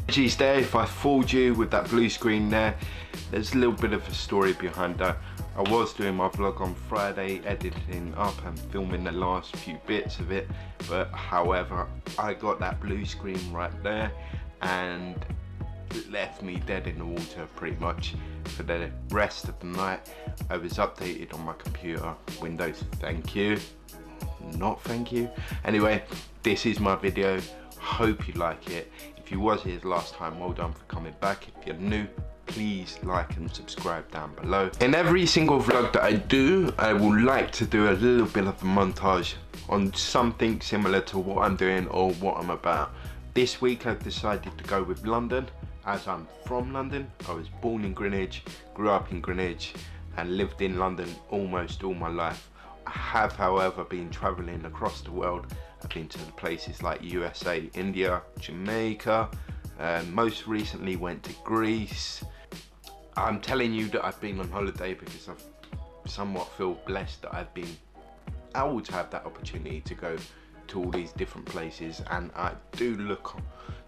Apologies there if I fooled you with that blue screen there. There's a little bit of a story behind that. I was doing my vlog on Friday, editing up and filming the last few bits of it, but however I got that blue screen right there and it left me dead in the water pretty much for the rest of the night. I was updated on my computer. Windows, thank you, not thank you. Anyway, this is my video. Hope you like it. If you was here last time, well done for coming back. If you're new, please like and subscribe down below. In every single vlog that I do, I would like to do a little bit of a montage on something similar to what I'm doing or what I'm about. This week I've decided to go with London, as I'm from London. I was born in Greenwich, grew up in Greenwich and lived in London almost all my life. I have however been travelling across the world. I've been to places like USA, India, Jamaica, most recently went to Greece. I'm telling you that I've been on holiday because I somewhat feel blessed that I've been able to have that opportunity to go to all these different places, and I do look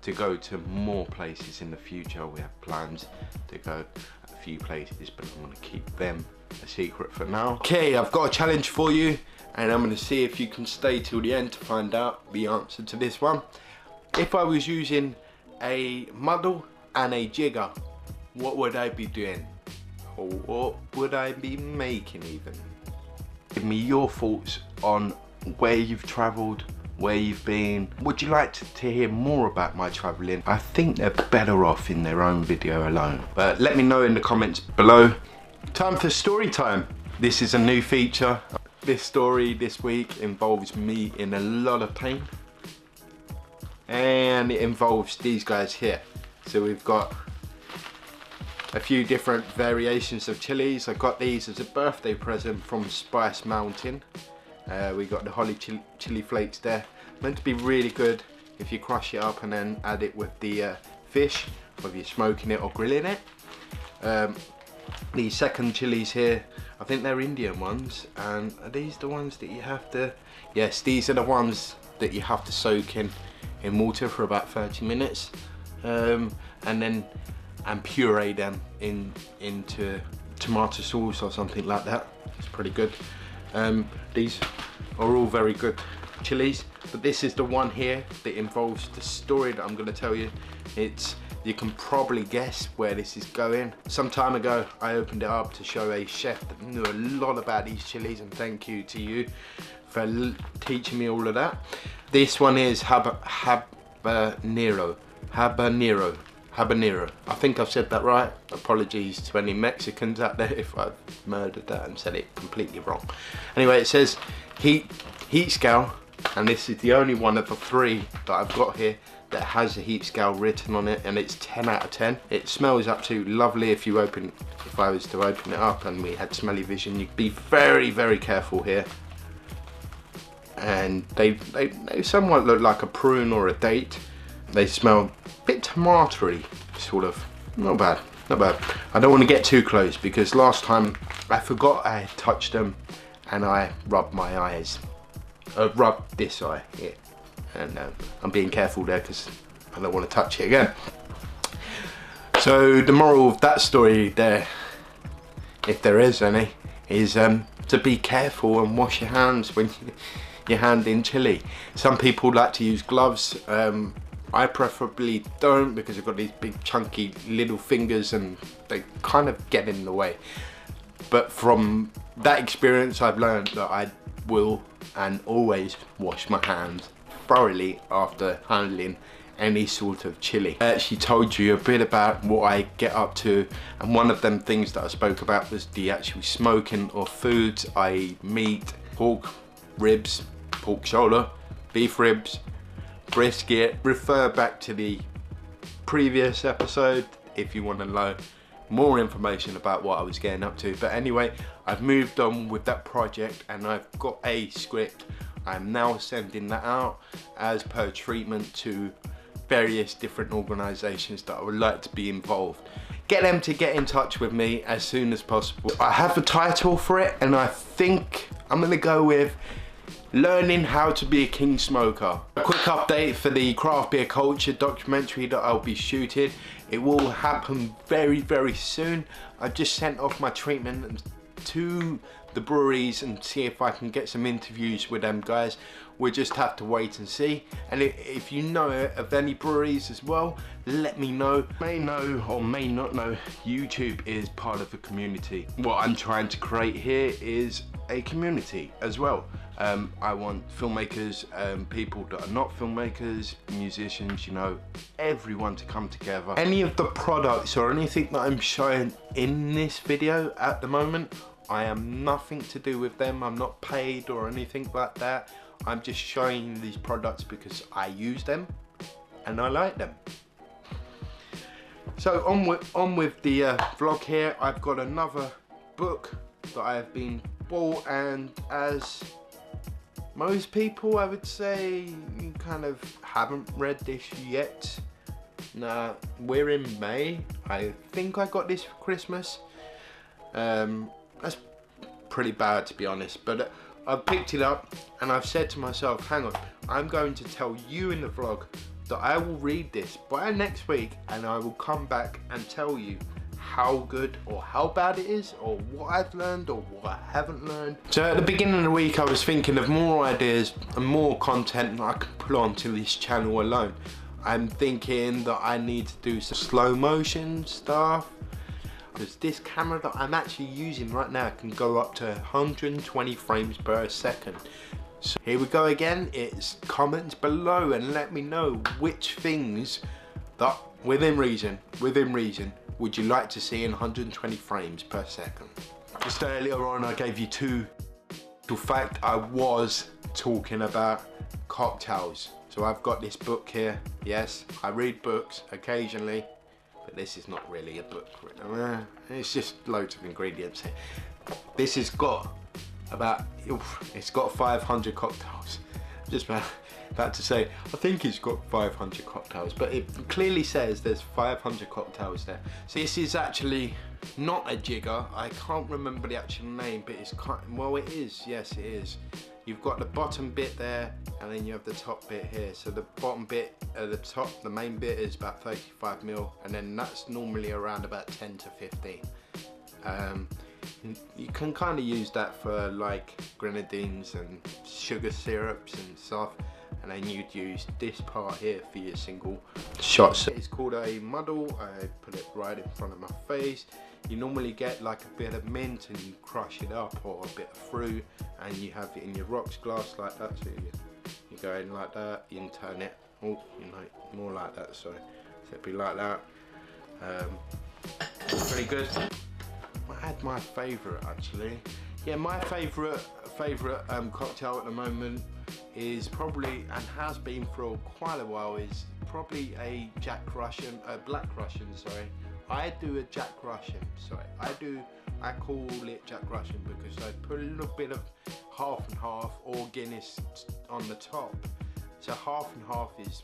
to go to more places in the future. We have plans to go a few places, but I'm going to keep them a secret for now. Okay, I've got a challenge for you and I'm going to see if you can stay till the end to find out the answer to this one. If I was using a muddle and a jigger, what would I be doing? Or what would I be making even? Give me your thoughts on where you've travelled, where you've been. Would you like to hear more about my travelling? I think they're better off in their own video alone. But let me know in the comments below. Time for story time. This is a new feature. This story this week involves me in a lot of pain. And it involves these guys here. So we've got a few different variations of chilies. I got these as a birthday present from Spice Mountain. We got the holly chili flakes there. Meant to be really good if you crush it up and then add it with the fish, whether you're smoking it or grilling it. These second chilies here, I think they're Indian ones, and are these the ones that you have to, yes, these are the ones that you have to soak in water for about 30 minutes and puree them into tomato sauce or something like that. It's pretty good. These are all very good chilies, but this is the one here that involves the story that I'm going to tell you. You can probably guess where this is going. Some time ago I opened it up to show a chef that knew a lot about these chilies, and thank you to you for teaching me all of that. This one is habanero. I think I've said that right. Apologies to any Mexicans out there if I've murdered that and said it completely wrong. Anyway, it says heat scale, and this is the only one of the three that I've got here that has a heat scale written on it, and it's 10 out of 10. It smells absolutely lovely. If I was to open it up and we had smelly vision, you'd be very, very careful here. And they somewhat look like a prune or a date. They smell a bit tomatoey, sort of. Not bad, not bad. I don't want to get too close because last time I forgot I had touched them and I rubbed my eyes. Rubbed this eye here. And I'm being careful there because I don't want to touch it again. So the moral of that story there, if there is any, is to be careful and wash your hands when you're handling chili. Some people like to use gloves. I preferably don't because I've got these big chunky little fingers and they kind of get in the way. But from that experience I've learned that I will and always wash my hands thoroughly after handling any sort of chili. I actually told you a bit about what I get up to, and one of them things that I spoke about was the actual smoking of foods, i.e. meat, pork, ribs, pork shoulder, beef ribs, brisket. Refer back to the previous episode if you want to know more information about what I was getting up to. But anyway, I've moved on with that project and I've got a script. I'm now sending that out as per treatment to various different organisations that I would like to be involved. Get them to get in touch with me as soon as possible. I have a title for it and I think I'm going to go with learning how to be a king smoker. A quick update for the craft beer culture documentary that I'll be shooting. It will happen very soon. I've just sent off my treatment to the breweries and see if I can get some interviews with them guys. We'll just have to wait and see. And if you know of any breweries as well, let me know. May know or may not know, YouTube is part of a community. What I'm trying to create here is a community as well. I want filmmakers, people that are not filmmakers, musicians, you know, everyone to come together. Any of the products or anything that I'm showing in this video at the moment, I am nothing to do with them. I'm not paid or anything like that. I'm just showing these products because I use them and I like them. So on with the vlog here. I've got another book that I have been bought, and as most people, I would say, you kind of haven't read this yet. Nah, we're in May. I think I got this for Christmas. That's pretty bad, to be honest, but I've picked it up and I've said to myself, hang on, I'm going to tell you in the vlog that I will read this by next week, and I will come back and tell you how good or how bad it is, or what I've learned or what I haven't learned. So at the beginning of the week I was thinking of more ideas and more content that I could put onto this channel alone. I'm thinking that I need to do some slow motion stuff, because this camera that I'm actually using right now can go up to 120 frames per second. So here we go again. It's comments below and let me know which things that within reason would you like to see in 120 frames per second. Just earlier on I gave you two. In fact, I was talking about cocktails. So I've got this book here. Yes, I read books occasionally, but this is not really a book. It's just loads of ingredients here. This has got about, it's got 500 cocktails. Just about to say, I think it's got 500 cocktails, but it clearly says there's 500 cocktails there. So this is actually not a jigger. I can't remember the actual name, but it's kind, well, it is, yes it is. You've got the bottom bit there, and then you have the top bit here. So the bottom bit at the top, the main bit, is about 35 mil, and then that's normally around about 10 to 15. You can kind of use that for like grenadines and sugar syrups and stuff, and then you'd use this part here for your single shots. It's called a muddle. I put it right in front of my face. You normally get like a bit of mint and you crush it up, or a bit of fruit, and you have it in your rocks glass like that. So you go in like that, you turn it, oh, you know, more like that, sorry. So it'd be like that. Pretty good. I had my favourite actually. Yeah, my favourite cocktail at the moment is probably, and has been for quite a while, is probably a Black Russian, sorry. I do a Jack Russian, sorry. I call it Jack Russian because I put a little bit of half and half or Guinness on the top. So half and half is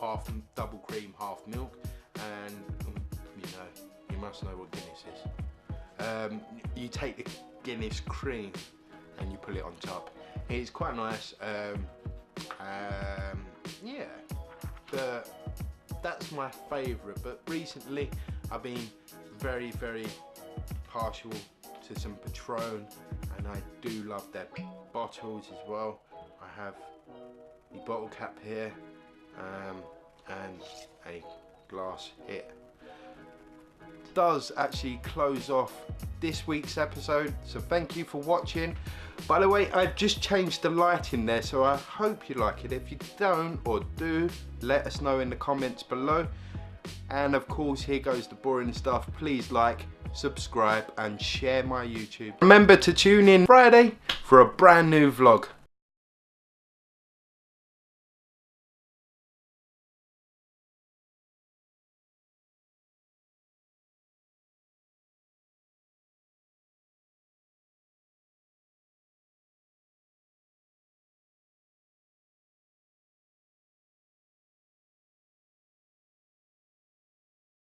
half double cream, half milk, and you know, you must know what Guinness is. You take the Guinness cream and you put it on top. It's quite nice. Yeah, that's my favourite, but recently I've been very partial to some Patron, and I do love their bottles as well. I have the bottle cap here, and a glass here. Does actually close off this week's episode, so thank you for watching. By the way, I've just changed the lighting there, so I hope you like it. If you don't or do, let us know in the comments below. And of course, here goes the boring stuff. Please like, subscribe and share my YouTube. Remember to tune in Friday for a brand new vlog.